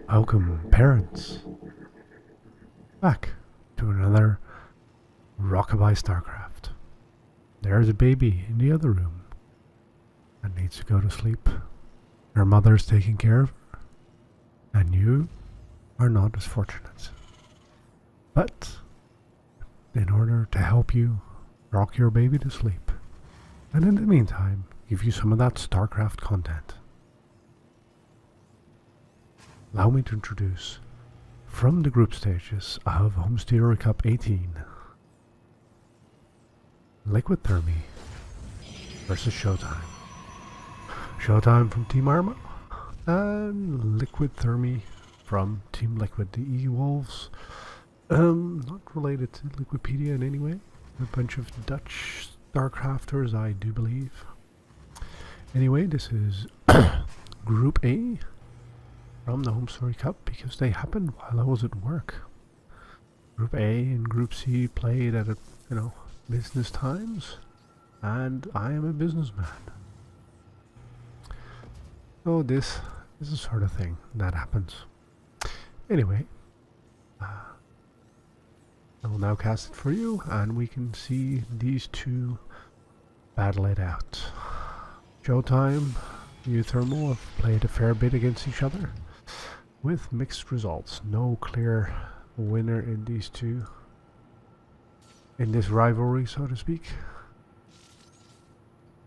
Welcome, parents, back to another Rockabye Starcraft. There's a baby in the other room that needs to go to sleep. Her mother's taking care of her, and you are not as fortunate. But in order to help you rock your baby to sleep, and in the meantime, give you some of that Starcraft content, allow me to introduce, from the group stages of Homesteader Cup 18, Liquid Thermi versus Showtime. Showtime from Team Arma and Liquid Thermi from Team Liquid. The E-Wolves, not related to Liquipedia in any way. A bunch of Dutch Starcrafters, I do believe. Anyway, this is Group A from the Homesteader Cup because they happened while I was at work. Group A and Group C played at business times, and I am a businessman. So this is the sort of thing that happens. Anyway, I will now cast it for you, and we can see these two battle it out. Showtime, uThermal have played a fair bit against each other, with mixed results. No clear winner in these two, in this rivalry, so to speak,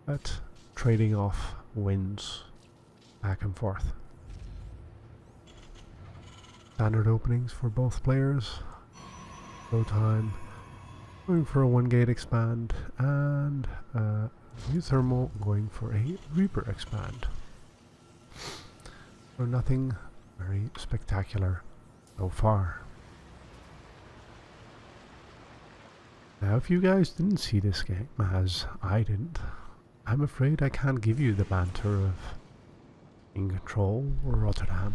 but trading off wins back and forth. Standard openings for both players. Showtime going for a 1-gate expand, and uThermal going for a Reaper expand. So nothing very spectacular so far. Now, if you guys didn't see this game, as I didn't, I'm afraid I can't give you the banter of In Control or Rotterdam.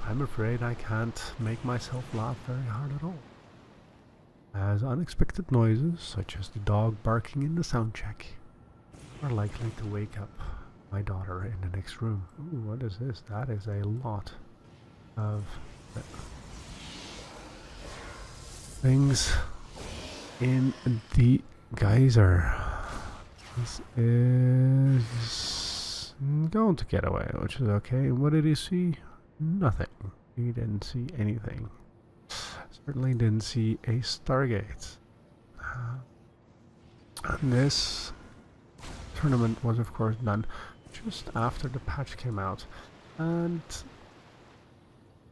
I'm afraid I can't make myself laugh very hard at all, as unexpected noises, such as the dog barking in the sound check, are likely to wake up my daughter in the next room. Ooh, what is this? That is a lot of things in the geyser. This is going to get away, which is okay. What did he see? Nothing. He didn't see anything. Certainly didn't see a Stargate. And this tournament was of course done just after the patch came out, and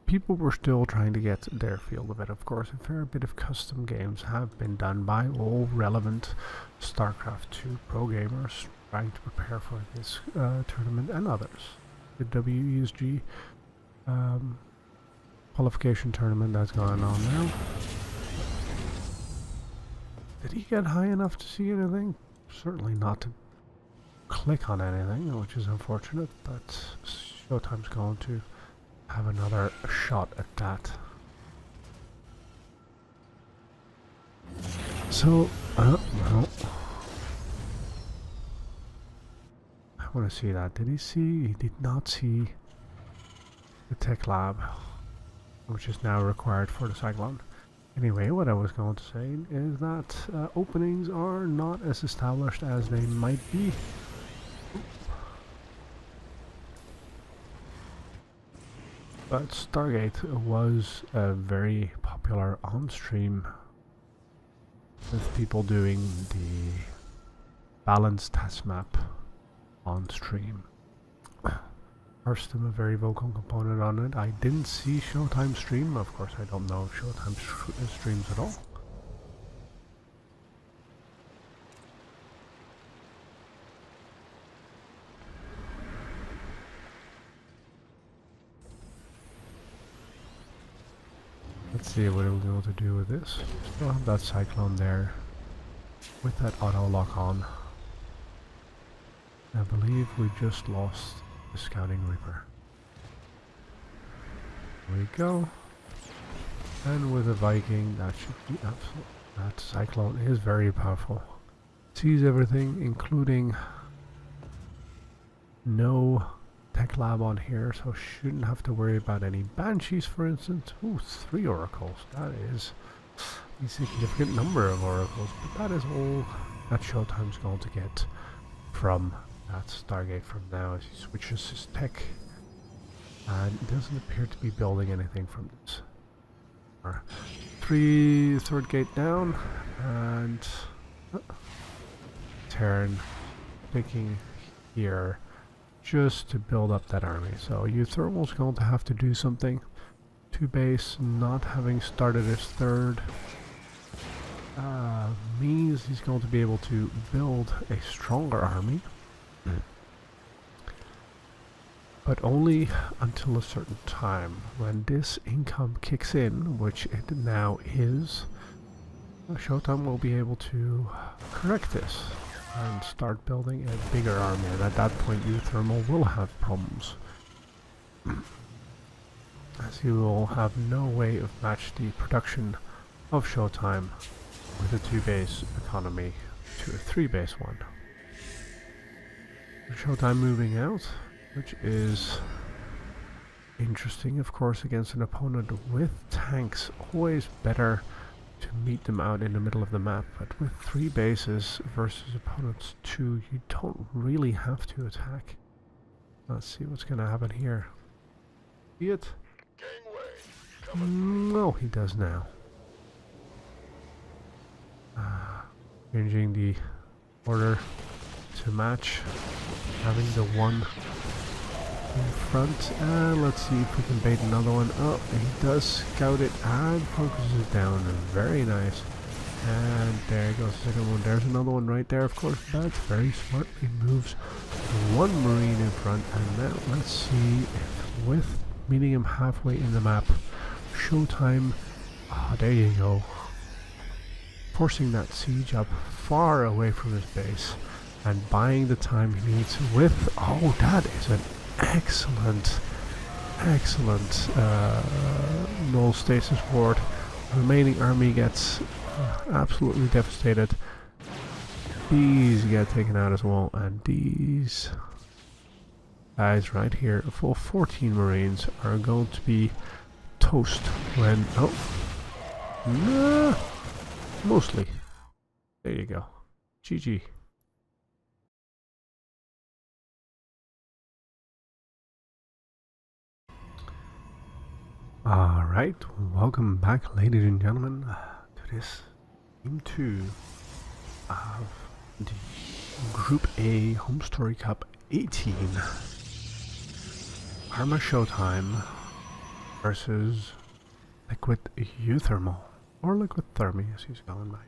people were still trying to get their field of it. Of course, a fair bit of custom games have been done by all relevant Starcraft 2 pro gamers trying to prepare for this tournament and others. The WESG qualification tournament that's going on now. Did he get high enough to see anything? Certainly not to click on anything, which is unfortunate, but Showtime's going to have another shot at that. So, well, I want to see that. Did he see? He did not see the tech lab, which is now required for the Cyclone. Anyway, what I was going to say is that openings are not as established as they might be. But Stargate was very popular on stream, with people doing the balanced test map on stream. First, I'm a very vocal component on it. I didn't see Showtime stream. Of course, I don't know if Showtime streams at all. Let's see what it'll be able to do with this. Still have that Cyclone there with that auto lock on. I believe we just lost the Scouting Reaper. There we go. And with a Viking, that should be absolute. That Cyclone is very powerful. Sees everything, including No tech lab on here, so shouldn't have to worry about any banshees, for instance. Ooh, 3 oracles. That is a significant number of oracles, but that is all that Showtime's going to get from that Stargate from now as he switches his tech. And it doesn't appear to be building anything from this. Third gate down, and Terran picking here just to build up that army. So uThermal's going to have to do something. 2 base not having started his third means he's going to be able to build a stronger army. But only until a certain time. When this income kicks in, which it now is, Showtime will be able to correct this and start building a bigger army, and at that point uThermal will have problems, as he will have no way of match the production of Showtime with a 2-base economy to a 3-base one. Showtime moving out, which is interesting, of course, against an opponent with tanks. Always better to meet them out in the middle of the map, but with 3 bases versus opponents 2, you don't really have to attack. Let's see what's going to happen here. See it? No, he does now. Changing the order to match, having the 1 in front, and let's see if we can bait another one. Oh, he does scout it and focuses it down. Very nice. And there goes the second one. There's another one right there, of course. That's very smart. He moves 1 marine in front, and now let's see if with meeting him halfway in the map, Showtime, there you go, forcing that siege up far away from his base and buying the time he needs with, oh, that is an excellent null stasis ward. Remaining army gets absolutely devastated. These get taken out as well, and these guys right here, a full 14 marines, are going to be toast when, oh, nah, mostly. There you go. GG. Alright, welcome back, ladies and gentlemen, to this Game 2 of the Group A Home Story Cup 18. Arma Showtime versus Liquid uThermal, or Liquid Thermy as he's going by.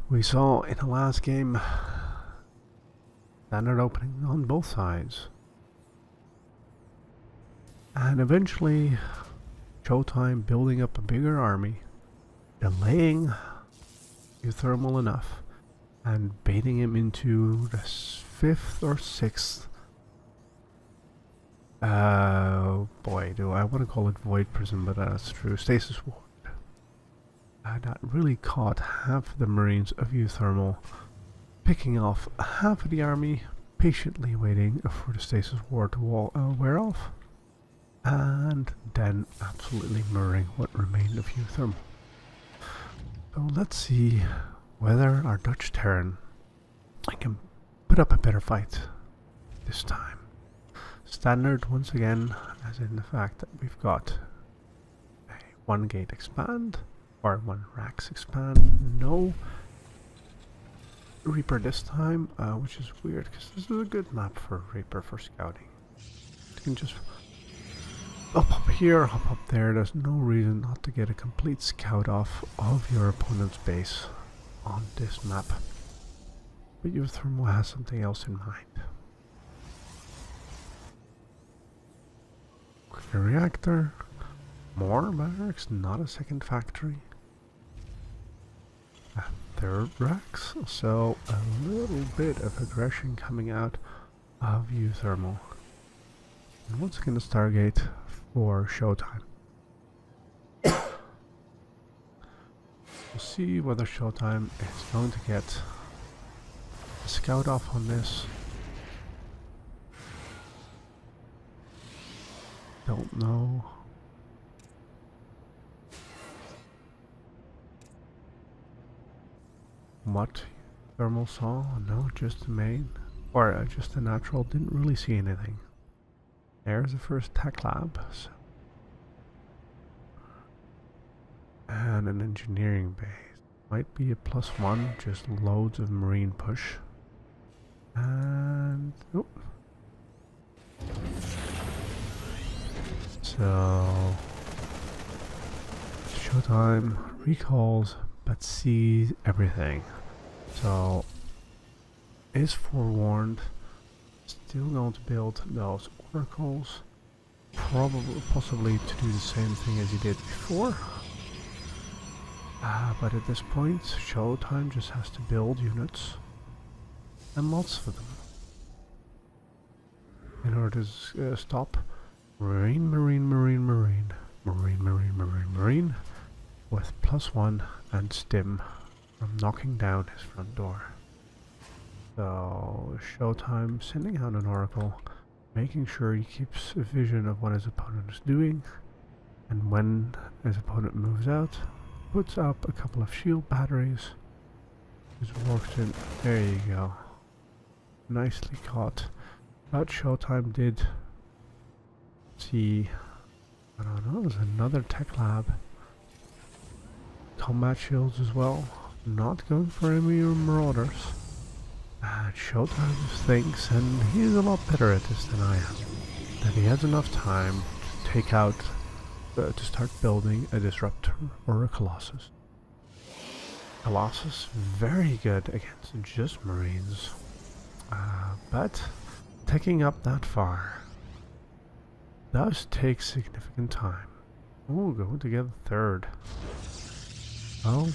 We saw in the last game standard opening on both sides. And eventually, Showtime building up a bigger army, delaying uThermal enough, and baiting him into the 5th or 6th. Boy, do I want to call it Void Prison, but that's true. Stasis Ward. That really caught half the Marines of uThermal, picking off half of the army, patiently waiting for the Stasis Ward to wear off. And then absolutely murdering what remained of uThermal. So let's see whether our Dutch Terran can put up a better fight this time. Standard once again, as in the fact that we've got a 1 gate expand, or 1 racks expand, no Reaper this time, which is weird because this is a good map for Reaper for scouting. You can just hop up here, hop up there. There's no reason not to get a complete scout off of your opponent's base on this map. But uThermal has something else in mind. Quicker reactor, more barracks, not a second factory. A 3rd racks, so a little bit of aggression coming out of uThermal. And once again, the Stargate for Showtime. We'll see whether Showtime is going to get a scout off on this. Don't know. What thermal saw? No, just the main. Or just the natural. Didn't really see anything. There's the first tech lab. So. And an engineering base. Might be a +1, just loads of marine push. And... oh. So... Showtime recalls, but sees everything. So... is forewarned. Still going to build those oracles. Probably, possibly to do the same thing as he did before. But at this point, Showtime just has to build units, and lots of them, in order to stop marine, with +1 and stim from knocking down his front door. So Showtime sending out an oracle, making sure he keeps a vision of what his opponent is doing, and when his opponent moves out, puts up a couple of shield batteries. Just works in. There you go. Nicely caught. But Showtime did see, I don't know, there's another tech lab. Combat shields as well. Not going for any marauders. And Showtime thinks, and he's a lot better at this than I am, that he has enough time to take out to start building a disruptor or a colossus. Colossus, very good against just marines, but taking up that far does take significant time. Oh, going to get third. Well,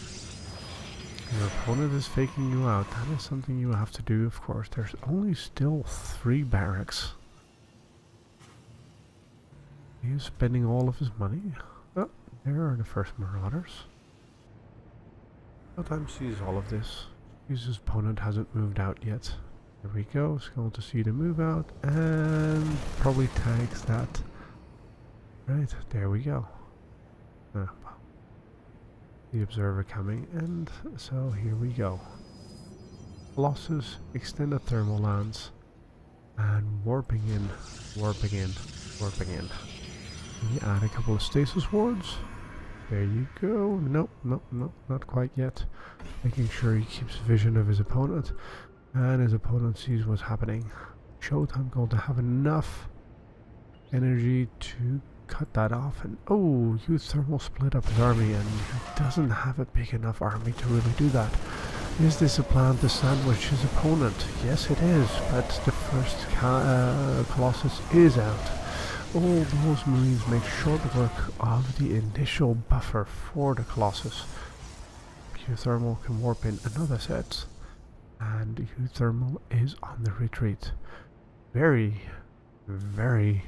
your opponent is faking you out. That is something you have to do, of course. There's only still 3 barracks. He's spending all of his money. Oh, there are the first marauders. Showtime sees all of this. His opponent hasn't moved out yet. There we go. He's going to see the move out and probably tags that. Right, there we go. Well, the observer coming, and so here we go. Losses, extended thermal lance, and warping in, warping in, warping in. We add a couple of stasis wards. There you go. Nope, nope, nope, not quite yet. Making sure he keeps vision of his opponent, and his opponent sees what's happening. Showtime going to have enough energy to cut that off, and oh, uThermal split up his army, and he doesn't have a big enough army to really do that. Is this a plan to sandwich his opponent? Yes, it is, but the first Colossus is out. All those marines make short work of the initial buffer for the Colossus. uThermal can warp in another set, and uThermal is on the retreat. Very, very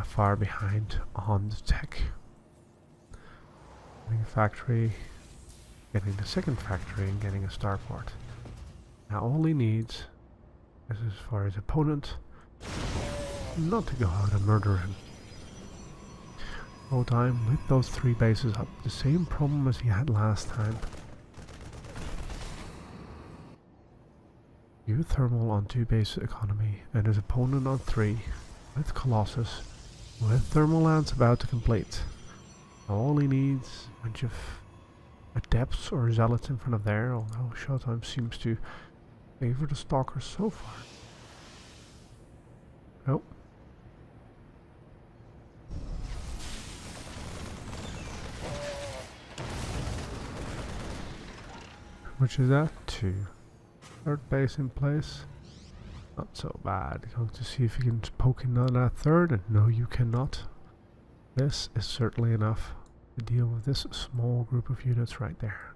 far behind on the tech. Getting a factory, getting the second factory, and getting a starport. Now all he needs is, as far as opponent, not to go out and murder him. Showtime with those 3 bases up. The same problem as he had last time. uThermal on 2 base economy and his opponent on 3 with Colossus with thermal lance about to complete. All he needs a bunch of adepts or zealots in front of there, although Showtime seems to favor the stalkers so far. Nope. Which is that? 2. Third base in place. Not so bad. Going to see if you can poke in on that third, and no, you cannot. This is certainly enough to deal with this small group of units right there.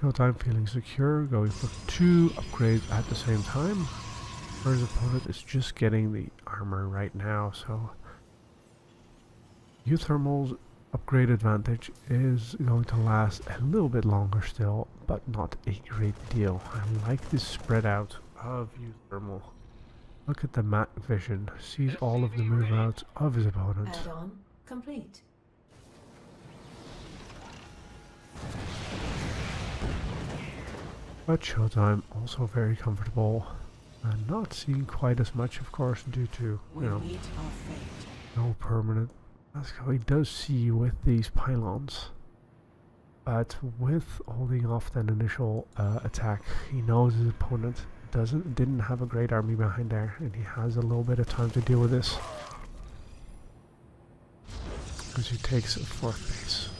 Showtime feeling secure, going for 2 upgrades at the same time. Where his opponent is just getting the armor right now, so uThermal's upgrade advantage is going to last a little bit longer still, but not a great deal. I like this spread out of uThermal. Look at the map vision, sees all of the move outs of his opponent. Add-on complete. But Showtime also very comfortable and not seeing quite as much, of course, due to, you know, no permanent. That's how he does see with these pylons. But with holding off that initial attack, he knows his opponent didn't have a great army behind there, and he has a little bit of time to deal with this. Because he takes a 4th base.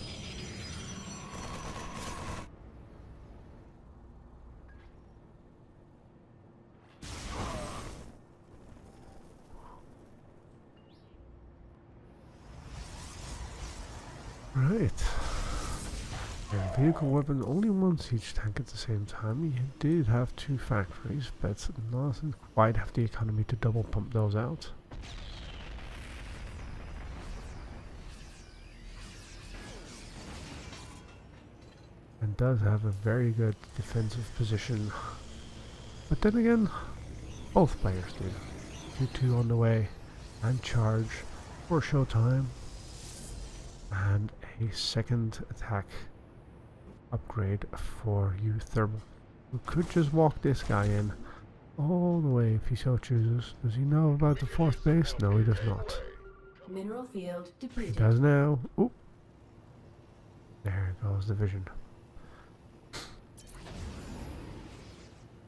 Right. And vehicle weapon, only one siege tank at the same time. He did have 2 factories, but doesn't quite have the economy to double pump those out. And does have a very good defensive position. But then again, both players do. 2-2 on the way, and charge for Showtime. And a 2nd attack upgrade for uThermal, who could just walk this guy in all the way if he so chooses. Does he know about the 4th base? No, he does not. Mineral field depleted. He does now. Oop. There goes the vision.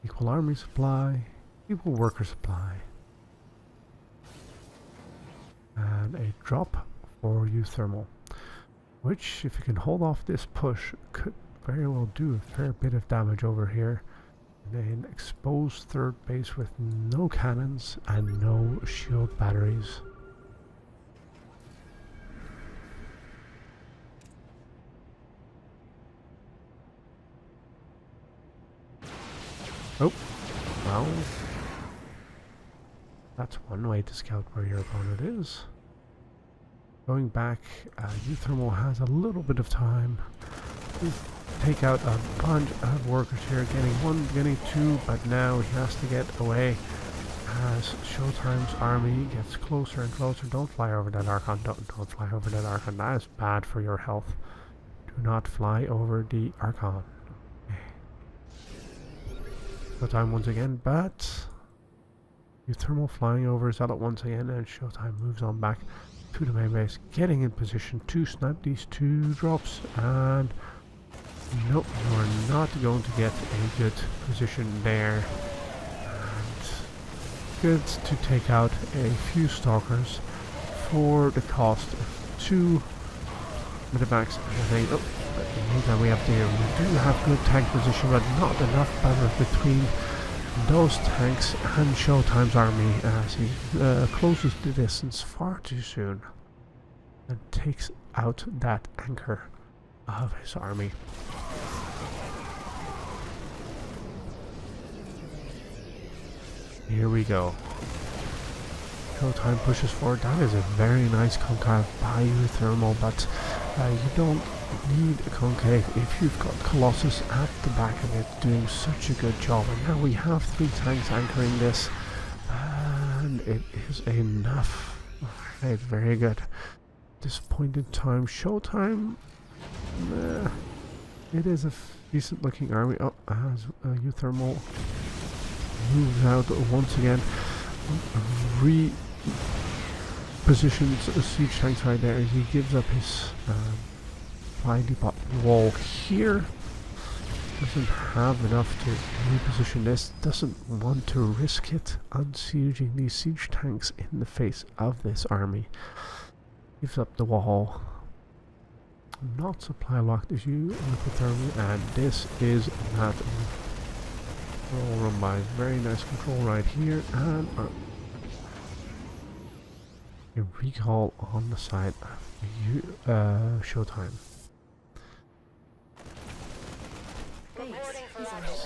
Equal army supply, equal worker supply. And a drop for uThermal, which, if you can hold off this push, could very well do a fair bit of damage over here. In an exposed 3rd base with no cannons and no shield batteries. Oh, well, that's one way to scout where your opponent is. Going back, uThermal has a little bit of time to take out a bunch of workers here, getting 1, getting 2, but now he has to get away as Showtime's army gets closer and closer. Don't fly over that Archon, don't fly over that Archon, that is bad for your health. Do not fly over the Archon. Okay. Showtime once again, but uThermal flying over Zealot once again, and Showtime moves on back to the main base, getting in position to snipe these 2 drops, and nope, you are not going to get a good position there. And good to take out a few stalkers for the cost of 2 medivacs. And oh, but in the meantime, we do have good tank position, but not enough bandwidth between those tanks and Showtime's army, as he closes the distance far too soon and takes out that anchor of his army. Here we go. Showtime pushes forward. That is a very nice concave by uThermal, but you don't need a concave if you've got Colossus at the back of it doing such a good job. And now we have 3 tanks anchoring this, and it is enough. Alright, very good. At this point in time, Showtime, it is a decent looking army. Oh, as uThermal moves out once again, repositions siege tanks right there as he gives up his supply depot wall here. Doesn't have enough to reposition this, doesn't want to risk it unsieging these siege tanks in the face of this army. Gives up the wall. Not supply locked as you with the thermal, and this is that control run by. Very nice control right here, and a recall on the side of Showtime.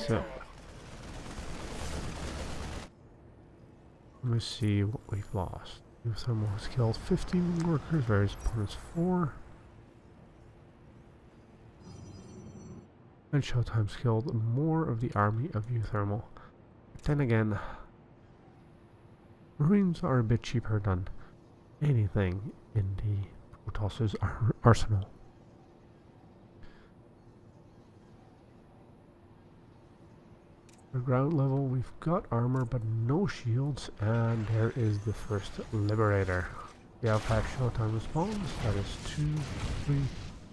So let me see what we've lost. uThermal has killed 15 workers, various opponents 4. And Showtime's killed more of the army of uThermal. But then again, Marines are a bit cheaper than anything in the Protoss's arsenal. At ground level, we've got armor but no shields, and there is the first Liberator. The outpack Showtime responds, that is 2, 3,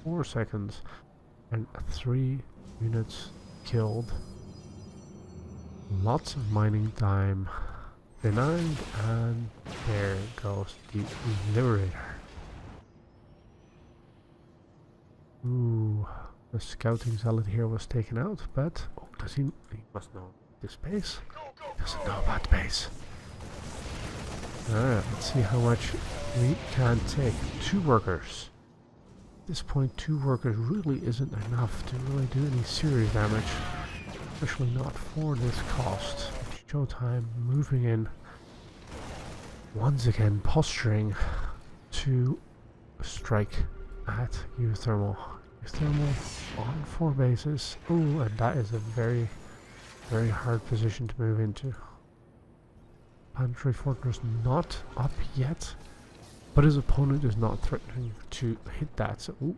4 seconds, and 3 units killed. Lots of mining time denied, and there goes the Liberator. Ooh, the scouting zealot here was taken out, but oh, does he must know this base? He doesn't know about the base. Alright, let's see how much we can take. 2 workers. At this point, 2 workers really isn't enough to really do any serious damage, especially not for this cost. Showtime moving in, once again posturing to strike at uThermal. uThermal on 4 bases. Ooh, and that is a very, very hard position to move into. Planetary Fortress not up yet, but his opponent is not threatening to hit that. So, ooh.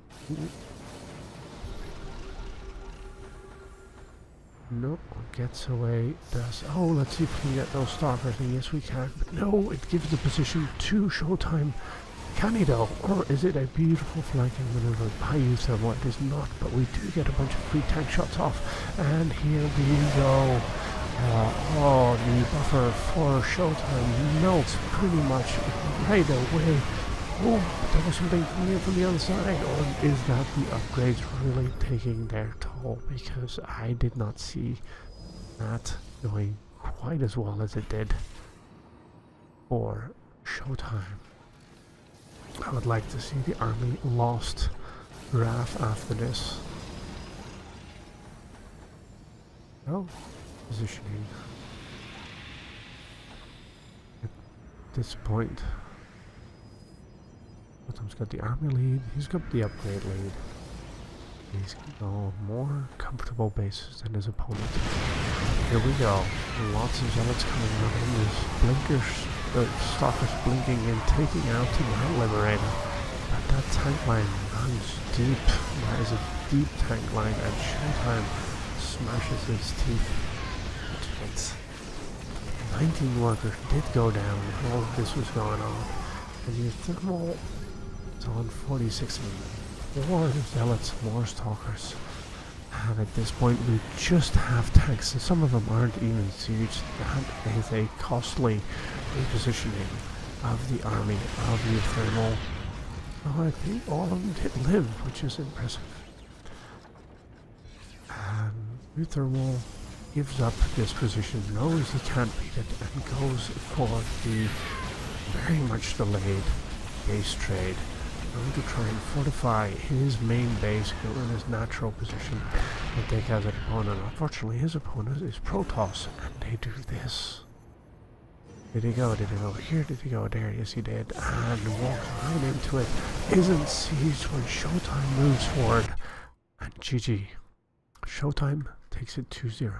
No, gets away. Does let's see if we can get those Starcraft. Yes, we can. But no, it gives the position to Showtime. Can he though? Or is it a beautiful flanking maneuver by uThermal? It is not, but we do get a bunch of free tank shots off. And here we go. The buffer for Showtime melts pretty much right away. Oh, but there was something coming in from the other side. Or is that the upgrades really taking their toll? Because I did not see that going quite as well as it did for Showtime. I would like to see the army lost graph after this. Oh, positioning. At this point, Showtime's got the army lead, he's got the upgrade lead. He's got more comfortable bases than his opponent. Here we go. Lots of zealots coming out in his blinkers. Stalkers blinking and taking out the Liberator. But that tank line runs deep. That is a deep tank line, and Showtime smashes his teeth into it. 19 workers did go down when all of this was going on. And uThermal is on 46 men. 4 zealots, more stalkers. And at this point we just have tanks, and some of them aren't even sieged. That is a costly repositioning of the army of uThermal. Oh, I think all of them did live, which is impressive. And uThermal gives up this position, knows he can't beat it, and goes for the very much delayed base trade. Going to try and fortify his main base, go in his natural position, and take out an opponent. Unfortunately, his opponent is Protoss, and they do this. Did he go? Did he go here? Did he go there? Yes, he did. And walks right into it. Isn't sieged when Showtime moves forward. And GG. Showtime takes it 2-0.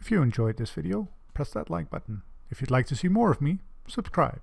If you enjoyed this video, press that like button. If you'd like to see more of me, subscribe.